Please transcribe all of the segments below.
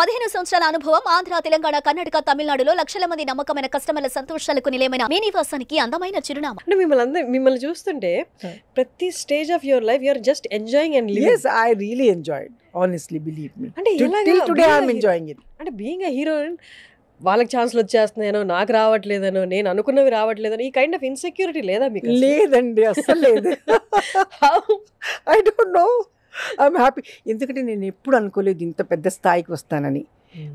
15 సంవత్సరాల అనుభవం ఆంధ్ర, తెలంగాణ, కర్ణాటక, తమిళనాడులో లక్షల మంది నమ్మకమైన కస్టమర్ల సంతోషాలకు నిలయమైన మీ నివాసానికి అందమైన చిరునామా. అంటే మిమ్మల్ని చూస్తుంటే ప్రతి stage of your life you're just enjoying and living. Yes, I really enjoyed. Honestly, believe me. అంటే Till today, I'm enjoying it. అంటే బీయింగ్ ఎ హీరోయిన్ వాళ్ళకి ఛాన్స్లు వచ్చేస్తున్నాయనో, నాకు రావట్లేదనో, నేను అనుకున్నవి రావట్లేదనో, ఈ కైండ్ ఆఫ్ ఇన్సెక్యూరిటీ లేదా మీకు? లేదండి, అస్సలు లేదు. I don't know, I'm happy. ఎందుకంటే నేను ఎప్పుడు అనుకోలేదు ఇంత పెద్ద స్థాయికి వస్తానని.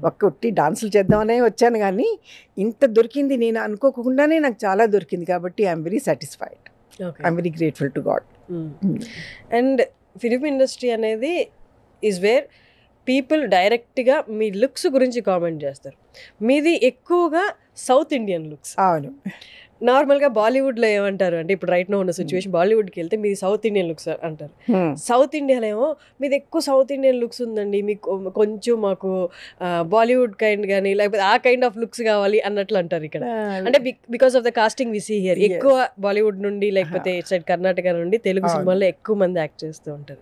ఒక్కటి డాన్సులు చేద్దామనే వచ్చాను, కానీ ఇంత దొరికింది నేను అనుకోకుండానే నాకు చాలా దొరికింది. కాబట్టి I'm very satisfied. I'm very grateful to God. And film industry అనేది ఈజ్ వేర్ పీపుల్ డైరెక్ట్గా మీ లుక్స్ గురించి కామెంట్ చేస్తారు. మీది ఎక్కువగా సౌత్ ఇండియన్ లుక్స్. అవును. నార్మల్గా బాలీవుడ్లో ఏమంటారు అంటే, ఇప్పుడు రైట్ నో ఉన్న సిచ్యువేషన్, బాలీవుడ్కి వెళ్తే మీది సౌత్ ఇండియన్ లుక్స్ అంటారు. సౌత్ ఇండియాలో ఏమో మీది ఎక్కువ సౌత్ ఇండియన్ లుక్స్ ఉందండి, మీకు కొంచెం మాకు బాలీవుడ్ కైండ్ కానీ లేకపోతే ఆ కైండ్ ఆఫ్ లుక్స్ కావాలి అన్నట్లు అంటారు ఇక్కడ. అంటే because of the casting we see here, ఎక్కువ బాలీవుడ్ నుండి లేకపోతే ఇట్ సైడ్ కర్ణాటక నుండి తెలుగు సినిమాల్లో ఎక్కువ మంది యాక్ట్ చేస్తూ ఉంటారు.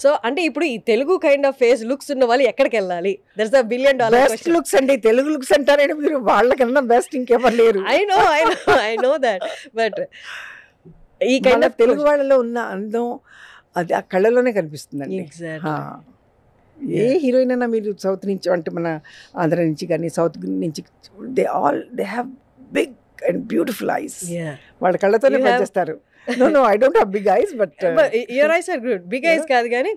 సో అంటే ఇప్పుడు ఈ Telugu kind of face looks ఉన్న వాళ్ళు ఎక్కడికి వెళ్ళాలి? దట్స్ $1 billion బెస్ట్ లుక్స్ అండి. తెలుగు లుక్స్ అంటారంటే మీరు వాళ్ళకన్నా బెస్ట్ ఇంకెవరు లేరు. I know that, but ఈ కైండ్ ఆఫ్ తెలుగు వాళ్ళలో ఉన్న అందం అది ఆ కళ్ళలోనే కనిపిస్తుందండి. ఏ హీరోయిన్ అయినా మీరు సౌత్ నుంచి అంటే మన ఆంధ్ర నుంచి కానీ సౌత్ నుంచి, they have big and beautiful eyes. వాళ్ళ కళ్ళతోనే పనిచేస్తారు. No, I don't have big eyes, but your eyes are good. Big eyes కాదు కానీ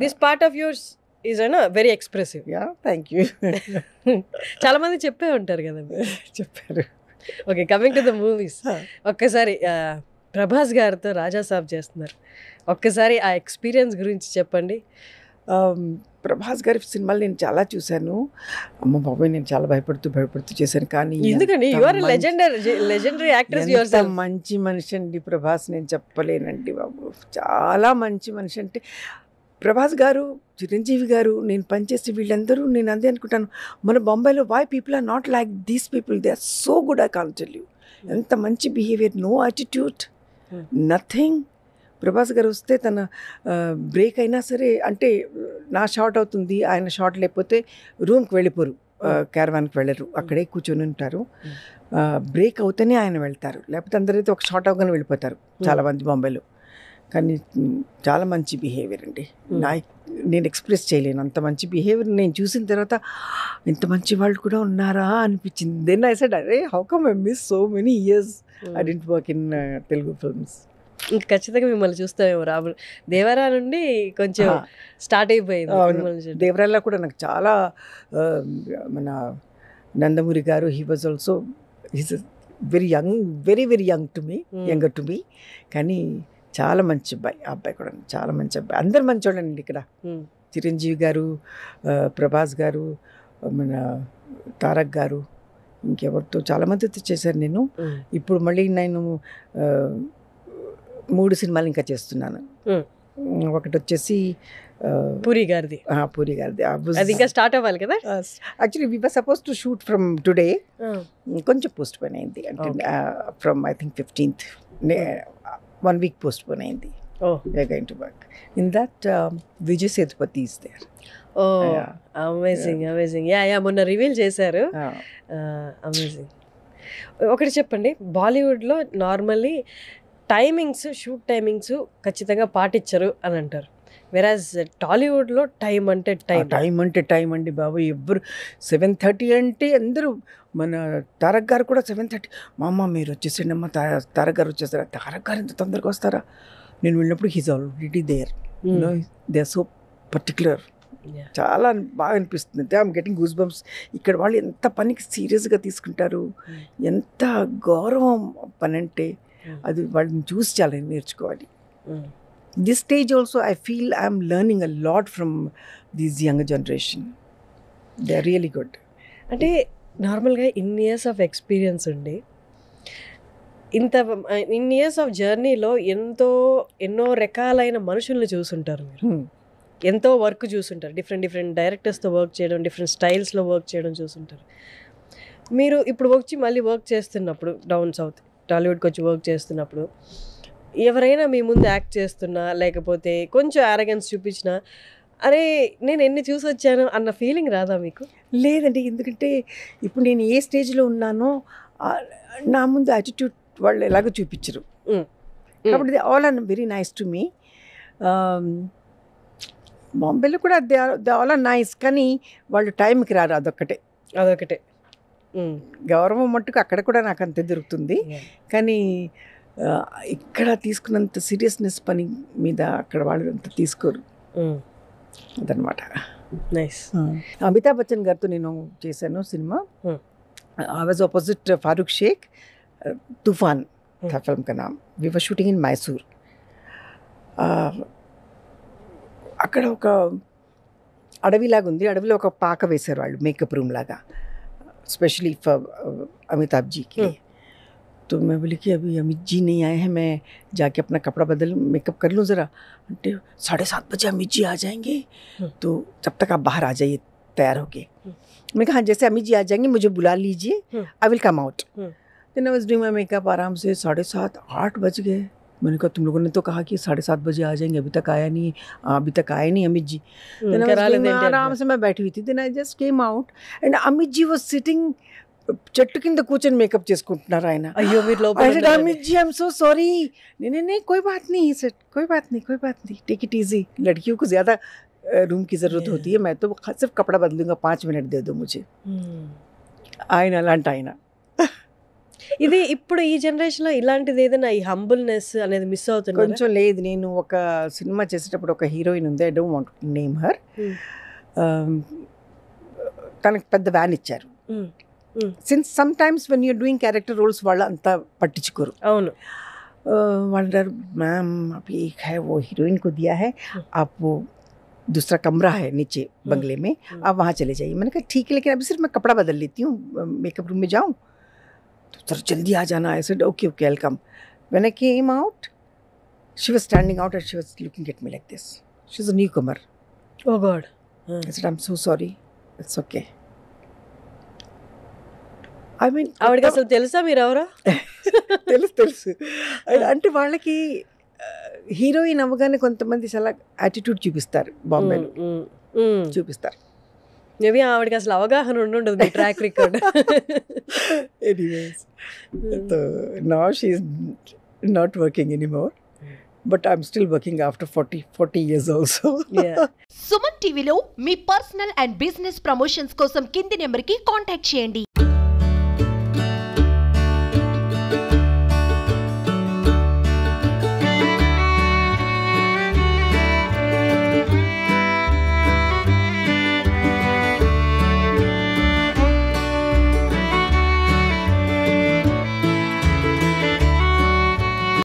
this part of yours is very expressive. Yeah, thank you. చాలా మంది చెప్పే ఉంటారు కదా. చెప్పారు. Okay, coming to the movies. ఒక్కసారి ప్రభాస్ గారితో రాజా సాబ్ చేస్తున్నారు, ఒక్కసారి ఆ ఎక్స్పీరియన్స్ గురించి చెప్పండి. ప్రభాస్ గారి సినిమాలు నేను చాలా చూశాను. అమ్మ బాబాయ్, నేను చాలా భయపడుతూ చేశాను. కానీ ఎందుకండి, you are legendary actress yourself. మంచి మనిషి అండి ప్రభాస్, నేను చెప్పలేనండి బాబు. చాలా మంచి మనిషి. అంటే ప్రభాస్ గారు, చిరంజీవి గారు, నేను పనిచేసి వీళ్ళందరూ నేను అదే అనుకుంటాను, మన బొంబాయిలో why people are not like these people, they are so good. I can't tell you. ఎంత మంచి behaviour, no attitude, nothing. Prabhas garu వస్తే తన బ్రేక్ అయినా సరే, అంటే నా షార్ట్ అవుతుంది, ఆయన షార్ట్ లేకపోతే రూమ్కి వెళ్ళిపోరు, క్యారవాన్కి వెళ్ళరు, అక్కడే కూర్చొని ఉంటారు. బ్రేక్ అవుతేనే ఆయన వెళ్తారు, లేకపోతే అందరైతే ఒక షార్ట్ అవగానే వెళ్ళిపోతారు చాలామంది బాంబేలో. కానీ చాలా మంచి బిహేవియర్ అండి. నేను ఎక్స్ప్రెస్ చేయలేను అంత మంచి బిహేవియర్. నేను చూసిన తర్వాత ఇంత మంచి వాళ్ళు కూడా ఉన్నారా అనిపించింది. దెన్ ఐ సెడ్, అరే how come I miss so many years I didn't work in Telugu films. ఖచ్చితంగా మిమ్మల్ని చూస్తామేమో. దేవరా నుండి కొంచెం స్టార్ట్ అయిపోయింది. దేవరాలో కూడా నాకు చాలా, మన నందమూరి గారు, he was also, his very young, very young to me, younger to me. కానీ చాలా మంచి అబ్బాయి, ఆ అబ్బాయి కూడా చాలా మంచి అబ్బాయి. అందరు మంచోళ్ళండి ఇక్కడ. చిరంజీవి గారు, ప్రభాస్ గారు, మన తారక్ గారు, ఇంకెవరితో చాలామందితో చేశాను నేను. ఇప్పుడు మళ్ళీ నేను 3 సినిమాలు ఇంకా చేస్తున్నాను. ఒకటి వచ్చేసి పూరి గారిది. అది ఇంకా స్టార్ట్ అవ్వాలి కదా. Actually we were supposed to shoot from today, కొంచెం పోస్ట్ పోన్ అయింది. అంటే from I think 15th, 1 week postpone అయింది. We are going to work in that. Vijay Sethupathi is there. Amazing. Yeah మొన్న reveal చేశారు. Amazing. ఒకటి చెప్పండి, బాలీవుడ్లో normally shoot timings ఖచ్చితంగా పాటించరు అని అంటారు. వెరాజ్ టాలీవుడ్లో టైం అంటే టైం అండి బాబు. ఎవ్వరు 7:30 అంటే అందరూ, మన తారక్ గారు కూడా 7:30, మా అమ్మ మీరు వచ్చేసండి అమ్మ, తారక్ గారు వచ్చేస్తారా? తారక్ గారు ఇంత తొందరగా వస్తారా? నేను వెళ్ళినప్పుడు he's already there. They are so particular. చాలా బాగా అనిపిస్తుంది. I'm getting goose bumps. ఇక్కడ వాళ్ళు ఎంత పనికి సీరియస్గా తీసుకుంటారు, ఎంత గౌరవం పని అంటే, అది వాళ్ళని చూసి చాలా నేర్చుకోవాలి. This stage also I feel I'm learning a lot from this younger generation. They're really good. అంటే నార్మల్గా ఇయర్స్ ఆఫ్ ఎక్స్పీరియన్స్ ఉండి, ఇయర్స్ ఆఫ్ జర్నీలో ఎన్నో రకాలైన మనుషుల్ని చూసుంటారు మీరు. ఎంతో వర్క్ చూసుంటారు, డిఫరెంట్ డైరెక్టర్స్తో వర్క్ చేయడం, డిఫరెంట్ స్టైల్స్లో వర్క్ చేయడం చూసుంటారు. మీరు ఇప్పుడు మళ్ళీ వర్క్ చేస్తున్నప్పుడు, డౌన్ సౌత్ టాలీవుడ్కి వచ్చి వర్క్ చేస్తున్నప్పుడు, ఎవరైనా మీ ముందు యాక్ట్ చేస్తున్నా లేకపోతే కొంచెం ఆరగెన్స్ చూపించినా అరే నేను ఎన్ని చూసి వచ్చాను అన్న ఫీలింగ్ రాదా మీకు? లేదండి, ఎందుకంటే ఇప్పుడు నేను ఏ స్టేజ్లో ఉన్నానో నా ముందు యాటిట్యూడ్ వాళ్ళు ఎలాగో చూపించరు. కాబట్టి all are very nice to me. బాంబేలో కూడా దే ఆల్ ఆర్ నైస్, కానీ వాళ్ళు టైంకి రారు, అదొకటే. గౌరవం మట్టుకు అక్కడ కూడా నాకు అంతే దొరుకుతుంది, కానీ ఇక్కడ తీసుకున్నంత సీరియస్నెస్ పని మీద అక్కడ వాళ్ళు అంత తీసుకోరు. అదనమాట. నైస్. అమితాబ్ బచ్చన్ గారితో నేను చేశాను సినిమా. I was opposite Farooq Shaikh. Toofan था फिल्म का नाम. We were shooting in Mysore. అక్కడ ఒక అడవిలాగా ఉంది, అడవిలో ఒక పాక వేశారు వాళ్ళు, మేకప్ రూమ్ లాగా, स्पेशली फॉर अमिताभ जी के लिए. तो मैं बोली कि अभी अमित जी नहीं आए हैं, मैं जाके अपना कपड़ा बदल मेकअप कर लूँ ज़रा. 7:30 बजे अमित जी आ जाएंगे, तो जब तक आप बाहर आ जाइए तैयार होके. मैं कहा जैसे अमित जी आ जाएंगे मुझे बुला लीजिए, I will come out. Then I was doing my makeup. आराम से 7:30 8 बज गए. मैंने कहा तुम लोगों ने तो कहा कि 7:30 बजे आ जाएंगे, अभी तक आए नहीं अमित जी. आराम से मैं बैठी हुई थी. Then I just came out and Amit ji was sitting చెట్టు కింద కూర్చొని మేకప్ చేసుకుంటున్నారు ఆయన. అయ్యో మీరు లోపల. Amit ji I am so sorry. नहीं कोई बात नहीं सर, कोई बात नहीं, टेक इट इजी. लड़कियों को ज़्यादा रूम की ज़रूरत होती है, मैं तो सिर्फ कपड़ा बदलूंगा, 5 मिनट दे दो मुझे. ఆయన అలాంటి ఆయన. ఇది ఇప్పుడు ఈ జనరేషన్లో ఇలాంటిది ఏదైనా ఈ హంబుల్నెస్ అనేది మిస్ అవుతుంది కొంచెం. లేదు, నేను ఒక సినిమా చేసేటప్పుడు ఒక హీరోయిన్ ఉంది, I don't want name her. తనకు పెద్ద వ్యాన్ ఇచ్చారు. Since some times when you're doing character roles వాళ్ళు అంతా పట్టించుకోరు. అవును. వాళ్ళు అంటారు मैम अभी एक है वो हीरोइन को दिया है, आप वो दूसरा कमरा है नीचे बंगले में, आप वहाँ चले जाइए. मैंने कहा ठीक है, लेकिन अभी सिर्फ मैं कपड़ा बदल लेती हूँ, मेकअप रूम में जाऊँ तो सर जल्दी आ जाना. I said okay I'll come. When I came out she was standing out and she was looking at me like this. She's a newcomer. Oh God. I said I'm so sorry, it's okay. I mean ఆవిడకి అసలు తెలుసా మీరు ఎవరో? తెలుసు. అంటే వాళ్ళకి heroine అవ్వగానే కొంతమంది చాలా యాటిట్యూడ్ చూపిస్తారు, బాంబేలో చూపిస్తారు. మేబీ ఆవిడకి అసలు అవగాహన ఉండదు మీ track record. Anyways, now she is not working anymore, but I'm still working after 40 years also. Suman టీవీలో మీ పర్సనల్ అండ్ బిజినెస్ ప్రమోషన్స్ కోసం కింది నెంబర్కి కాంటాక్ట్ చేయండి.